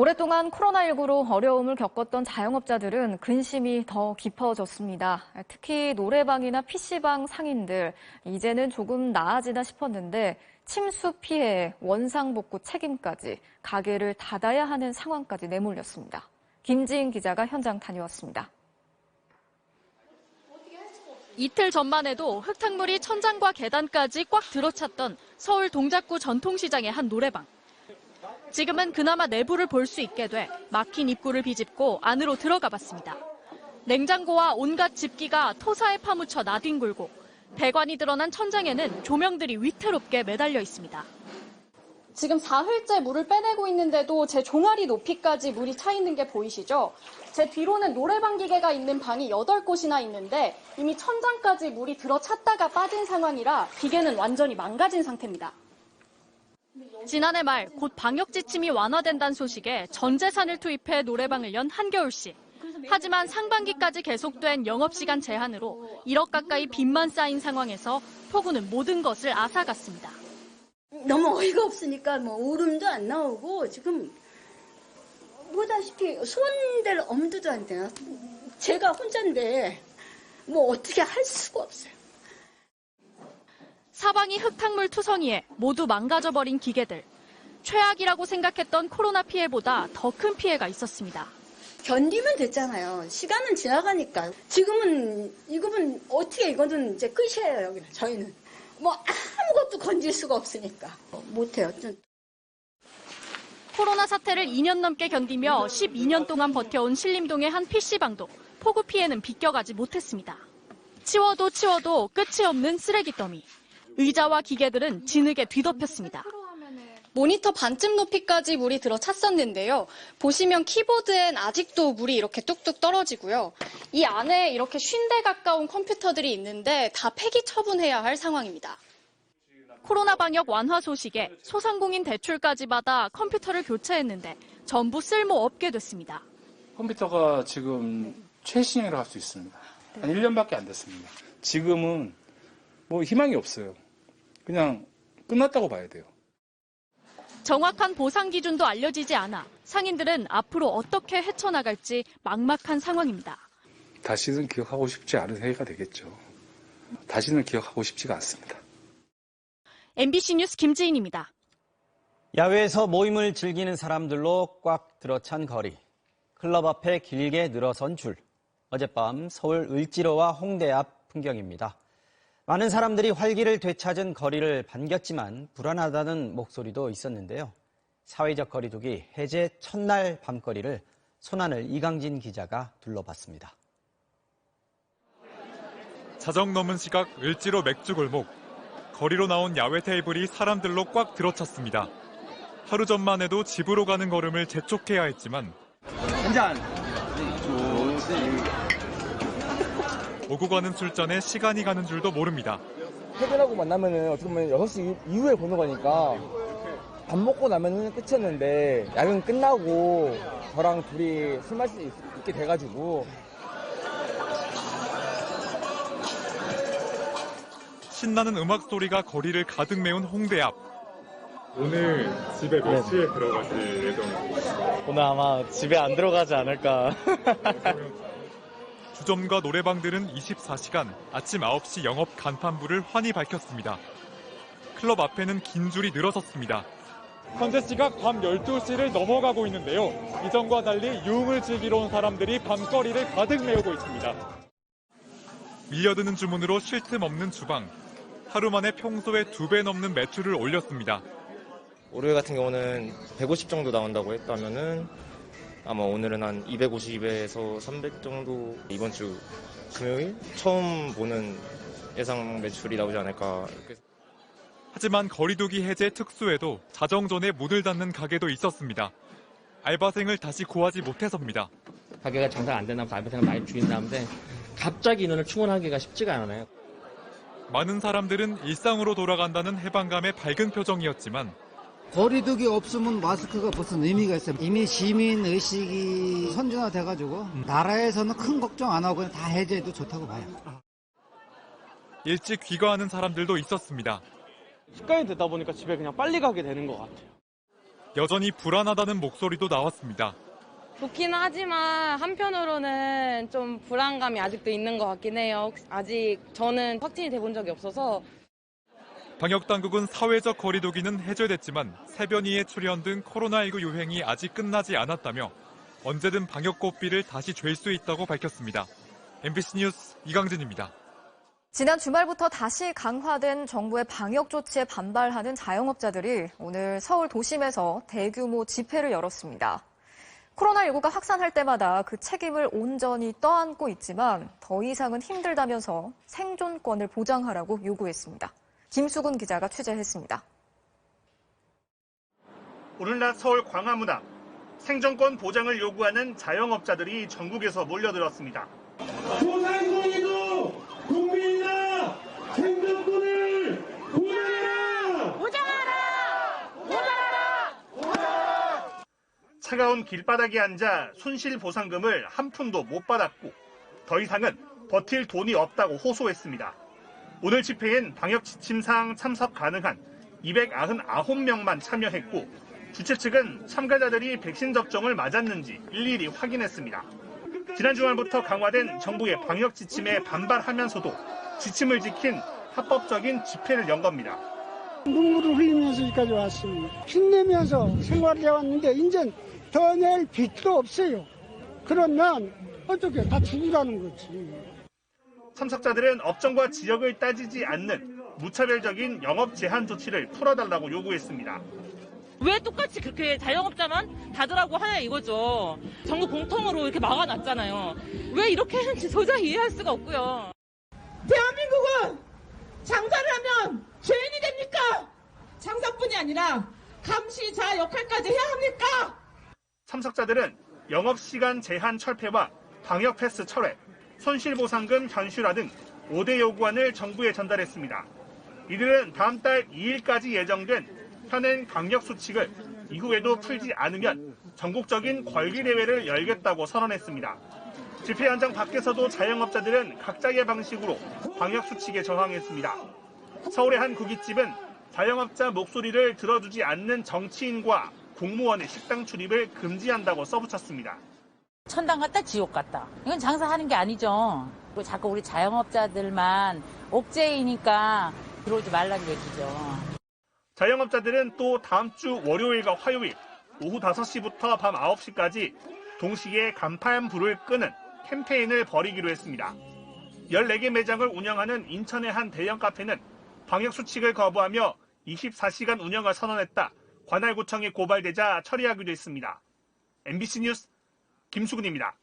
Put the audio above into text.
오랫동안 코로나19로 어려움을 겪었던 자영업자들은 근심이 더 깊어졌습니다. 특히 노래방이나 PC방 상인들, 이제는 조금 나아지나 싶었는데 침수 피해, 원상복구 책임까지 가게를 닫아야 하는 상황까지 내몰렸습니다. 김지인 기자가 현장 다녀왔습니다. 이틀 전만 해도 흙탕물이 천장과 계단까지 꽉 들어찼던 서울 동작구 전통시장의 한 노래방. 지금은 그나마 내부를 볼 수 있게 돼 막힌 입구를 비집고 안으로 들어가 봤습니다. 냉장고와 온갖 집기가 토사에 파묻혀 나뒹굴고 배관이 드러난 천장에는 조명들이 위태롭게 매달려 있습니다. 지금 사흘째 물을 빼내고 있는데도 제 종아리 높이까지 물이 차 있는 게 보이시죠? 제 뒤로는 노래방 기계가 있는 방이 8곳이나 있는데 이미 천장까지 물이 들어찼다가 빠진 상황이라 기계는 완전히 망가진 상태입니다. 지난해 말 곧 방역 지침이 완화된다는 소식에 전 재산을 투입해 노래방을 연 한겨울씨. 하지만 상반기까지 계속된 영업시간 제한으로 1억 가까이 빚만 쌓인 상황에서 포구는 모든 것을 앗아갔습니다. 너무 어이가 없으니까 울음도 안 나오고 지금 보다시피 손댈 엄두도 안 돼요. 제가 혼자인데 어떻게 할 수가 없어요. 사방이 흙탕물 투성이에 모두 망가져버린 기계들. 최악이라고 생각했던 코로나 피해보다 더 큰 피해가 있었습니다. 견디면 됐잖아요. 시간은 지나가니까. 지금은 이거는 어떻게 이거는 이제 끝이에요. 여기는 저희는 아무것도 건질 수가 없으니까 못해요. 코로나 사태를 2년 넘게 견디며 12년 동안 버텨온 신림동의 한 PC방도 폭우 피해는 비껴가지 못했습니다. 치워도 끝이 없는 쓰레기 더미. 의자와 기계들은 진흙에 뒤덮였습니다. 모니터 반쯤 높이까지 물이 들어찼었는데요. 보시면 키보드엔 아직도 물이 이렇게 뚝뚝 떨어지고요. 이 안에 이렇게 50대 가까운 컴퓨터들이 있는데 다 폐기 처분해야 할 상황입니다. 코로나 방역 완화 소식에 소상공인 대출까지 받아 컴퓨터를 교체했는데 전부 쓸모없게 됐습니다. 컴퓨터가 지금 최신형이라 할 수 있습니다. 한 1년밖에 안 됐습니다. 지금은 희망이 없어요. 그냥 끝났다고 봐야 돼요. 정확한 보상 기준도 알려지지 않아 상인들은 앞으로 어떻게 헤쳐나갈지 막막한 상황입니다. 다시는 기억하고 싶지 않은 해가 되겠죠. 다시는 기억하고 싶지가 않습니다. MBC 뉴스 김지인입니다. 야외에서 모임을 즐기는 사람들로 꽉 들어찬 거리. 클럽 앞에 길게 늘어선 줄. 어젯밤 서울 을지로와 홍대 앞 풍경입니다. 많은 사람들이 활기를 되찾은 거리를 반겼지만 불안하다는 목소리도 있었는데요. 사회적 거리두기 해제 첫날 밤거리를 손하늘 이강진 기자가 둘러봤습니다. 자정 넘은 시각 을지로 맥주골목. 거리로 나온 야외 테이블이 사람들로 꽉 들어찼습니다. 하루 전만 해도 집으로 가는 걸음을 재촉해야 했지만 한잔. 오고 가는 술잔에 시간이 가는 줄도 모릅니다. 퇴근하고 만나면은 어떻게 보면 6시 이후에 보는 거니까 밥 먹고 나면은 끝이었는데 야근 끝나고 저랑 둘이 술 마실 수 있게 돼가지고 신나는 음악 소리가 거리를 가득 메운 홍대 앞. 오늘 집에 몇 시에 들어가실 예정이세요? 오늘 아마 집에 안 들어가지 않을까. 주점과 노래방들은 24시간 아침 9시 영업 간판불을 환히 밝혔습니다. 클럽 앞에는 긴 줄이 늘어섰습니다. 현재 시각 밤 12시를 넘어가고 있는데요. 이전과 달리 유흥을 즐기러 온 사람들이 밤거리를 가득 메우고 있습니다. 밀려드는 주문으로 쉴 틈 없는 주방. 하루 만에 평소의 2배 넘는 매출을 올렸습니다. 월요일 같은 경우는 150 정도 나온다고 했다면은 아마 오늘은 한 250에서 300 정도 이번 주 금요일 처음 보는 예상 매출이 나오지 않을까. 하지만 거리두기 해제 특수에도 자정 전에 문을 닫는 가게도 있었습니다. 알바생을 다시 구하지 못해서입니다. 가게가 장사 안 되나 알바생을 많이 줄인 다음에 갑자기 인원을 충원하기가 쉽지가 않아요. 많은 사람들은 일상으로 돌아간다는 해방감의 밝은 표정이었지만 거리두기 없으면 마스크가 무슨 의미가 있어요. 이미 시민 의식이 선진화돼가지고 나라에서는 큰 걱정 안 하고 그냥 다 해제해도 좋다고 봐요. 일찍 귀가하는 사람들도 있었습니다. 습관이 되다 보니까 집에 그냥 빨리 가게 되는 것 같아요. 여전히 불안하다는 목소리도 나왔습니다. 좋기는 하지만 한편으로는 좀 불안감이 아직도 있는 것 같긴 해요. 아직 저는 확진이 돼본 적이 없어서. 방역당국은 사회적 거리두기는 해제됐지만 세변이의 출현 등 코로나19 유행이 아직 끝나지 않았다며 언제든 방역 고삐를 다시 쥘 수 있다고 밝혔습니다. MBC 뉴스 이강진입니다. 지난 주말부터 다시 강화된 정부의 방역 조치에 반발하는 자영업자들이 오늘 서울 도심에서 대규모 집회를 열었습니다. 코로나19가 확산할 때마다 그 책임을 온전히 떠안고 있지만 더 이상은 힘들다면서 생존권을 보장하라고 요구했습니다. 김수근 기자가 취재했습니다. 오늘 낮 서울 광화문 앞 생존권 보장을 요구하는 자영업자들이 전국에서 몰려들었습니다. 소상공인도 국민이다! 생존권을 보장하라! 보장하라! 차가운 길바닥에 앉아 손실보상금을 한 푼도 못 받았고 더 이상은 버틸 돈이 없다고 호소했습니다. 오늘 집회엔 방역 지침사항 참석 가능한 299명만 참여했고 주최 측은 참가자들이 백신 접종을 맞았는지 일일이 확인했습니다. 지난 주말부터 강화된 정부의 방역 지침에 반발하면서도 지침을 지킨 합법적인 집회를 연 겁니다. 눈물을 흘리면서 여기까지 왔습니다. 힘내면서 생활을 해왔는데 이제 더 낼 빚도 없어요. 그러면 어떻게 다 죽으라는 거지. 참석자들은 업종과 지역을 따지지 않는 무차별적인 영업 제한 조치를 풀어달라고 요구했습니다. 왜 똑같이 그렇게 자영업자만 닫으라고 하냐 이거죠. 정부 공통으로 이렇게 막아놨잖아요. 왜 이렇게 했는지 도저히 이해할 수가 없고요. 대한민국은 장사를 하면 죄인이 됩니까? 장사뿐이 아니라 감시자 역할까지 해야 합니까? 참석자들은 영업시간 제한 철폐와 방역 패스 철회, 손실보상금 현실화 등 5대 요구안을 정부에 전달했습니다. 이들은 다음 달 2일까지 예정된 현행 방역 수칙을 이후에도 풀지 않으면 전국적인 걸기대회를 열겠다고 선언했습니다. 집회 현장 밖에서도 자영업자들은 각자의 방식으로 방역 수칙에 저항했습니다. 서울의 한 고깃집은 자영업자 목소리를 들어주지 않는 정치인과 공무원의 식당 출입을 금지한다고 써붙였습니다. 천당 같다 지옥 같다. 이건 장사하는 게 아니죠. 그리고 자꾸 우리 자영업자들만 옥죄이니까 들어오지 말라는 얘기죠. 자영업자들은 또 다음 주 월요일과 화요일 오후 5시부터 밤 9시까지 동시에 간판 불을 끄는 캠페인을 벌이기로 했습니다. 14개 매장을 운영하는 인천의 한 대형 카페는 방역 수칙을 거부하며 24시간 운영을 선언했다. 관할구청에 고발되자 처리하기로 했습니다. MBC 뉴스 김수근입니다.